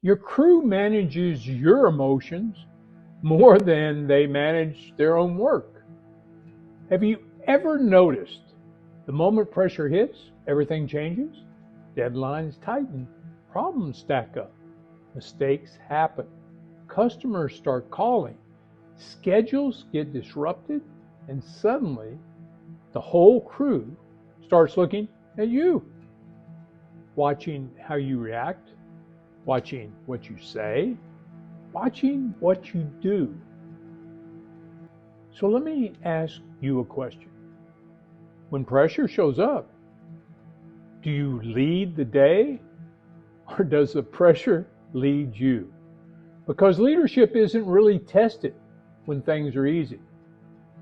Your crew manages your emotions more than they manage their own work. Have you ever noticed the moment pressure hits, everything changes? Deadlines tighten, problems stack up, mistakes happen, customers start calling, schedules get disrupted, and suddenly the whole crew starts looking at you, watching how you react, watching what you say, watching what you do. So let me ask you a question. When pressure shows up, do you lead the day or does the pressure lead you? Because leadership isn't really tested when things are easy.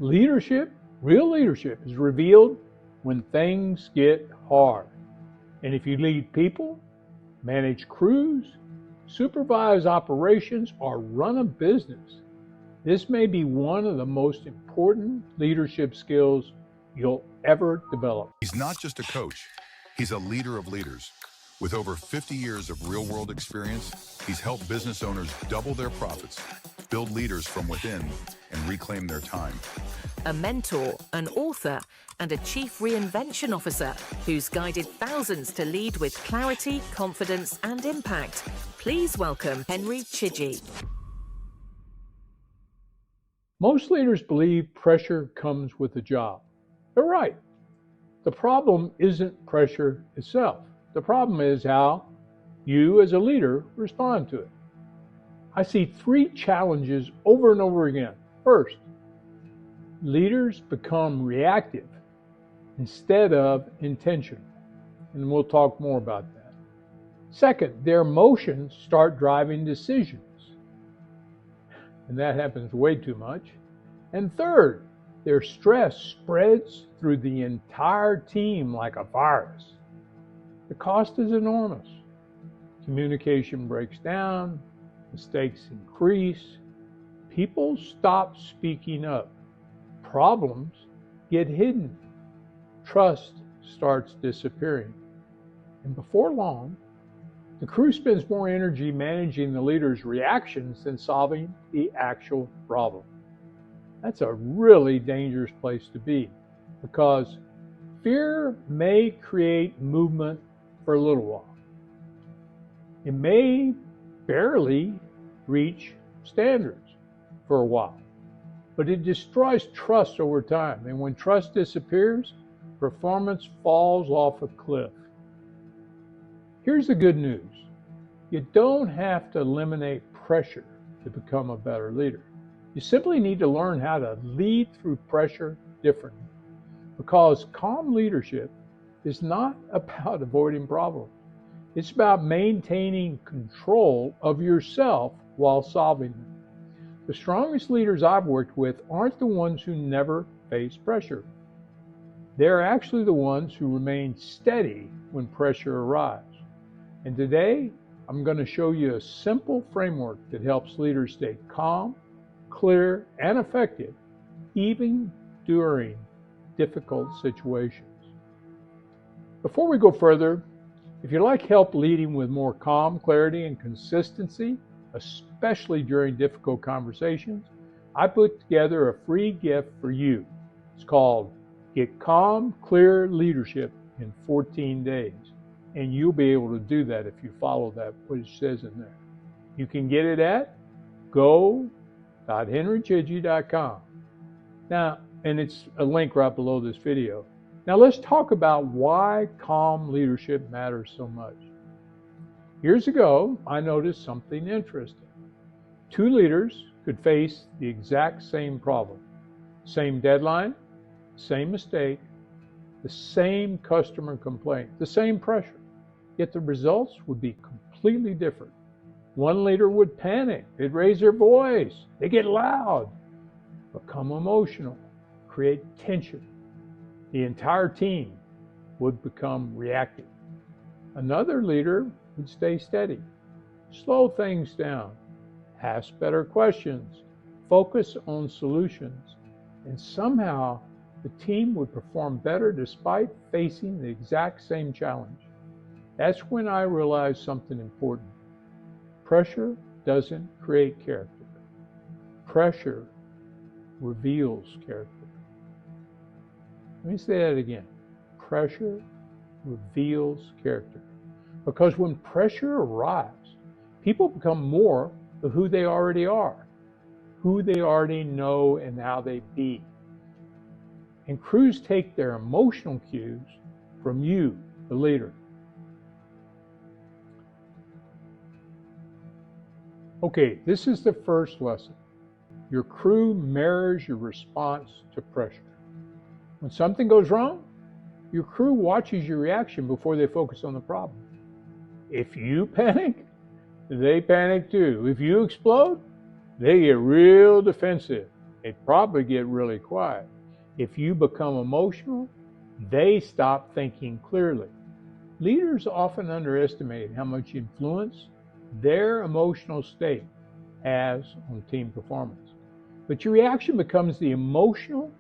Leadership, real leadership, is revealed when things get hard. And if you lead people, manage crews, supervise operations, or run a business, this may be one of the most important leadership skills you'll ever develop. He's not just a coach, he's a leader of leaders. With over 50 years of real-world experience, he's helped business owners double their profits, build leaders from within, and reclaim their time. A mentor, an author, and a chief reinvention officer who's guided thousands to lead with clarity, confidence, and impact. Please welcome Henry Chidgey. Most leaders believe pressure comes with the job. They're right. The problem isn't pressure itself. The problem is how you as a leader respond to it. I see three challenges over and over again. First, leaders become reactive instead of intentional. And we'll talk more about that. Second, their emotions start driving decisions. And that happens way too much. And third, their stress spreads through the entire team like a virus. The cost is enormous. Communication breaks down, mistakes increase, people stop speaking up, problems get hidden, trust starts disappearing. And before long, the crew spends more energy managing the leader's reactions than solving the actual problem. That's a really dangerous place to be because fear may create movement for a little while. It may barely reach standards for a while, but it destroys trust over time. And when trust disappears, performance falls off a cliff. Here's the good news. You don't have to eliminate pressure to become a better leader. You simply need to learn how to lead through pressure differently. Because calm leadership is not about avoiding problems. It's about maintaining control of yourself while solving them. The strongest leaders I've worked with aren't the ones who never face pressure. They're actually the ones who remain steady when pressure arrives. And today, I'm going to show you a simple framework that helps leaders stay calm, clear, and effective, even during difficult situations. Before we go further, if you'd like help leading with more calm, clarity, and consistency, especially during difficult conversations, I put together a free gift for you. It's called Get Calm, Clear Leadership in 14 Days. And you'll be able to do that if you follow that, what it says in there. You can get it at go.henrychidgey.com. Now, and it's a link right below this video. Now let's talk about why calm leadership matters so much. Years ago, I noticed something interesting. Two leaders could face the exact same problem. Same deadline, same mistake, the same customer complaint, the same pressure. Yet the results would be completely different. One leader would panic, they'd raise their voice, they get loud, become emotional, create tension. The entire team would become reactive. Another leader would stay steady, slow things down, ask better questions, focus on solutions, and somehow the team would perform better despite facing the exact same challenge. That's when I realized something important. Pressure doesn't create character. Pressure reveals character. Let me say that again. Pressure reveals character. Because when pressure arrives, people become more of who they already are, who they already know and how they be. And crews take their emotional cues from you, the leader. Okay, this is the first lesson. Your crew mirrors your response to pressure. When something goes wrong, your crew watches your reaction before they focus on the problem. If you panic, they panic too. If you explode, they get real defensive. They probably get really quiet. If you become emotional, they stop thinking clearly. Leaders often underestimate how much influence their emotional state has on team performance. But your reaction becomes the emotional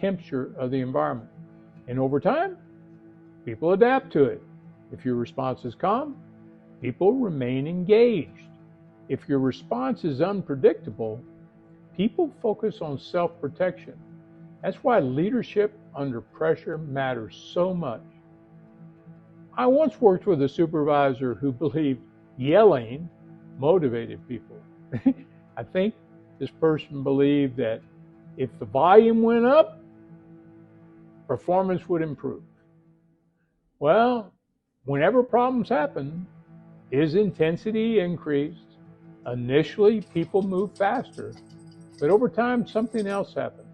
temperature of the environment. And over time, people adapt to it. If your response is calm, people remain engaged. If your response is unpredictable, people focus on self-protection. That's why leadership under pressure matters so much. I once worked with a supervisor who believed yelling motivated people. I think this person believed that if the volume went up, performance would improve. Well, whenever problems happen, his intensity increased. Initially, people moved faster, but over time, something else happened.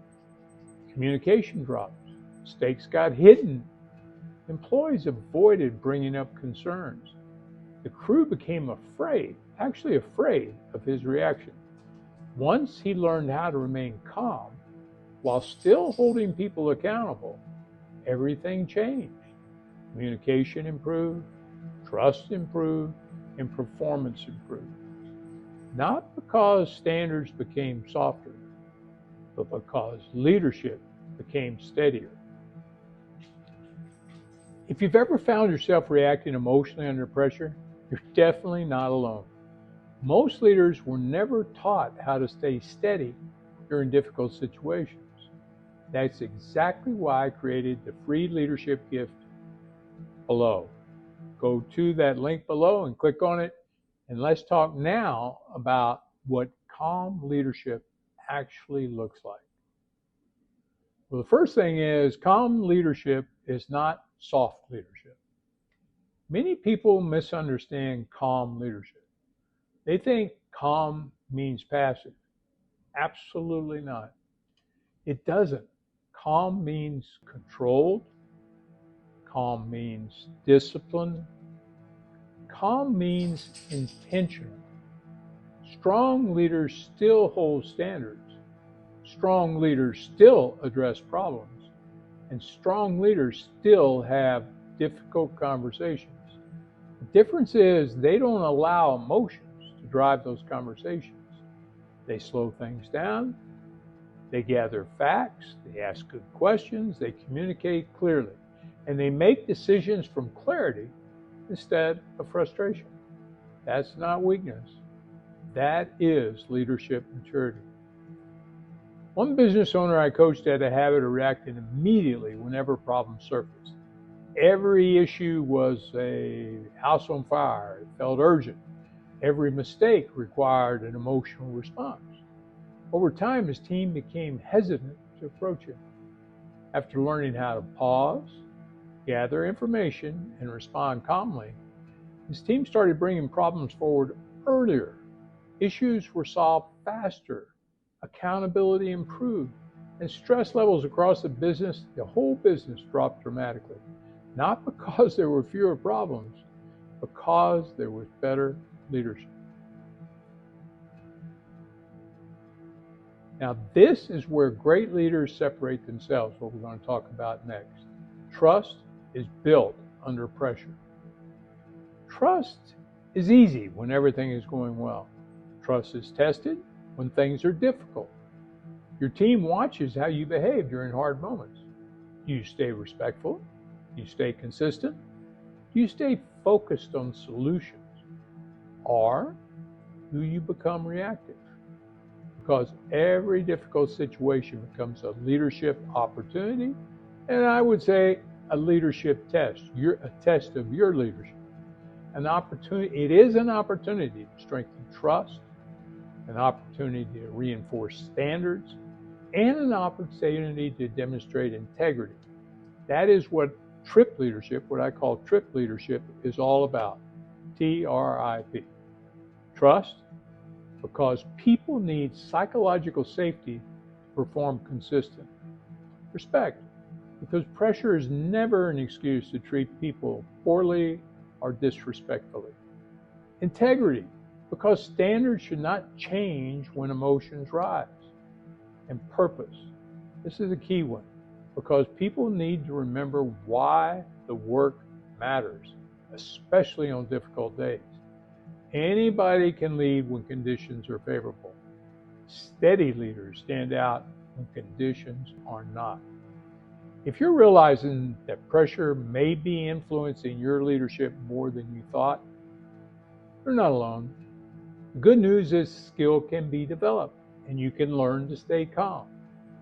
Communication dropped. Mistakes got hidden. Employees avoided bringing up concerns. The crew became afraid of his reaction. Once he learned how to remain calm while still holding people accountable, everything changed. Communication improved, trust improved, and performance improved. Not because standards became softer, but because leadership became steadier. If you've ever found yourself reacting emotionally under pressure, you're definitely not alone. Most leaders were never taught how to stay steady during difficult situations. That's exactly why I created the free leadership gift below. Go to that link below and click on it, and let's talk now about what calm leadership actually looks like. Well, the first thing is calm leadership is not soft leadership. Many people misunderstand calm leadership. They think calm means passive. Absolutely not. It doesn't. Calm means controlled. Calm means disciplined. Calm means intentional. Strong leaders still hold standards. Strong leaders still address problems. And strong leaders still have difficult conversations. The difference is they don't allow emotions to drive those conversations. They slow things down. They gather facts. They ask good questions. They communicate clearly. And they make decisions from clarity instead of frustration. That's not weakness. That is leadership maturity. One business owner I coached had a habit of reacting immediately whenever problems surfaced. Every issue was a house on fire. It felt urgent. Every mistake required an emotional response. Over time, his team became hesitant to approach him. After learning how to pause, gather information, and respond calmly, his team started bringing problems forward earlier. Issues were solved faster. Accountability improved, and stress levels across the whole business dropped dramatically. Not because there were fewer problems, because there was better leadership. Now, this is where great leaders separate themselves, what we're going to talk about next. Trust is built under pressure. Trust is easy when everything is going well. Trust is tested when things are difficult. Your team watches how you behave during hard moments. Do you stay respectful? Do you stay consistent? Do you stay focused on solutions? Or do you become reactive? Because every difficult situation becomes a leadership opportunity, and I would say a leadership test, a test of your leadership. An opportunity, it is an opportunity to strengthen trust, an opportunity to reinforce standards, and an opportunity to demonstrate integrity. That is what TRIP leadership, what I call TRIP leadership, is all about. TRIP. Trust, because people need psychological safety to perform consistent. Respect, because pressure is never an excuse to treat people poorly or disrespectfully. Integrity, because standards should not change when emotions rise. And purpose, this is a key one, because people need to remember why the work matters, especially on difficult days. Anybody can lead when conditions are favorable. Steady leaders stand out when conditions are not. If you're realizing that pressure may be influencing your leadership more than you thought, you're not alone. The good news is skill can be developed, and you can learn to stay calm.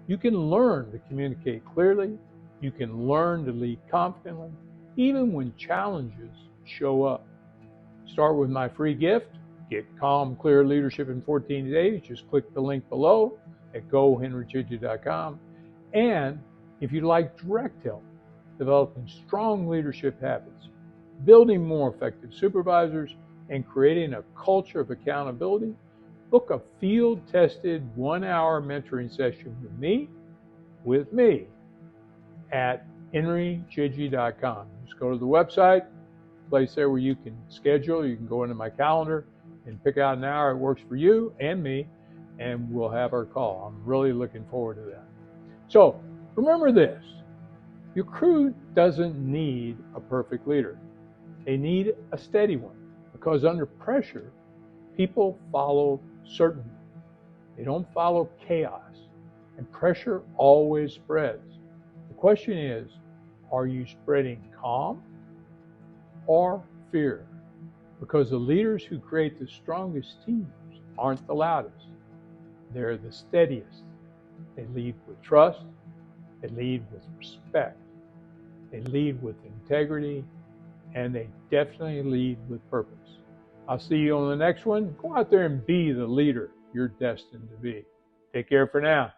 You can learn to communicate clearly. You can learn to lead confidently, even when challenges show up. Start with my free gift. Get calm, clear leadership in 14 days. Just click the link below at gohenrychidgey.com. And if you'd like direct help developing strong leadership habits, building more effective supervisors, and creating a culture of accountability, book a field-tested 1-hour mentoring session with me at henrychidgey.com. Just go to the website, place there where you can schedule. You can go into my calendar and pick out an hour that works for you and me, and we'll have our call. I'm really looking forward to that. So remember this, your crew doesn't need a perfect leader. They need a steady one, because under pressure, people follow certainty. They don't follow chaos, and pressure always spreads. The question is, are you spreading calm or fear? Because the leaders who create the strongest teams aren't the loudest. They're the steadiest. They lead with trust. They lead with respect. They lead with integrity. And they definitely lead with purpose. I'll see you on the next one. Go out there and be the leader you're destined to be. Take care for now.